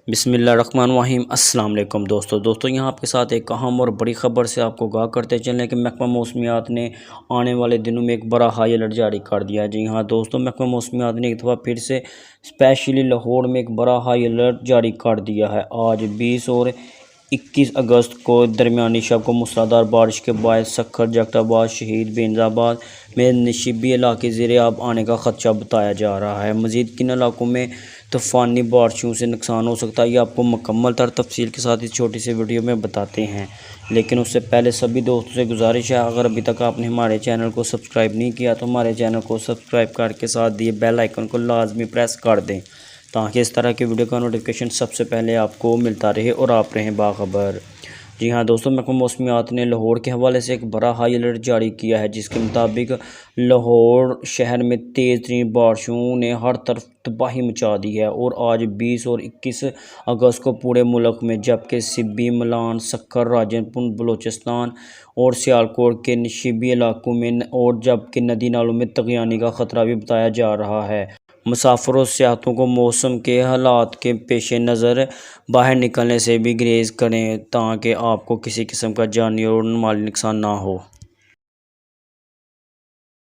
بسم اللہ الرحمن الرحیم۔ السلام علیکم دوستو یہاں آپ کے ساتھ ایک اہم اور بڑی خبر سے آپ کو آگاہ کرتے چلیں کہ محکمہ موسمیات نے آنے والے دنوں میں ایک بڑا ہائی الرٹ جاری کر دیا ہے۔ جی ہاں دوستو، محکمہ موسمیات نے ایک دفعہ پھر سے اسپیشلی لاہور میں ایک بڑا ہائی الرٹ جاری کر دیا ہے۔ آج 20 اور 21 اگست کو درمیانی شب کو موسلادھار بارش کے باعث سکھر، جگت آباد، شہید، بینظ آباد میں نشیبی علاقے زیر آب آنے کا خدشہ بتایا جا رہا ہے۔ مزید کن علاقوں میں طوفانی بارشوں سے نقصان ہو سکتا ہے، یہ آپ کو مکمل تفصیل کے ساتھ اس چھوٹی سی ویڈیو میں بتاتے ہیں۔ لیکن اس سے پہلے سبھی دوستوں سے گزارش ہے، اگر ابھی تک آپ نے ہمارے چینل کو سبسکرائب نہیں کیا تو ہمارے چینل کو سبسکرائب کر کے ساتھ دیے بیل آئیکن کو لازمی پریس کر دیں تاکہ اس طرح کی ویڈیو کا نوٹیفیکیشن سب سے پہلے آپ کو ملتا رہے اور آپ رہیں باخبر۔ جی ہاں دوستو، محکمہ موسمیات نے لاہور کے حوالے سے ایک بڑا ہائی الرٹ جاری کیا ہے، جس کے مطابق لاہور شہر میں تیز ترین بارشوں نے ہر طرف تباہی مچا دی ہے اور آج 20 اور 21 اگست کو پورے ملک میں، جبکہ سبی، ملان، سکھر، راجن بلوچستان اور سیالکوٹ کے نشیبی علاقوں میں اور جبکہ ندی نالوں میں طغیانی کا خطرہ بھی بتایا جا رہا ہے۔ مسافروں اور سیاحوں کو موسم کے حالات کے پیش نظر باہر نکلنے سے بھی گریز کریں تاکہ آپ کو کسی قسم کا جانی اور مالی نقصان نہ ہو۔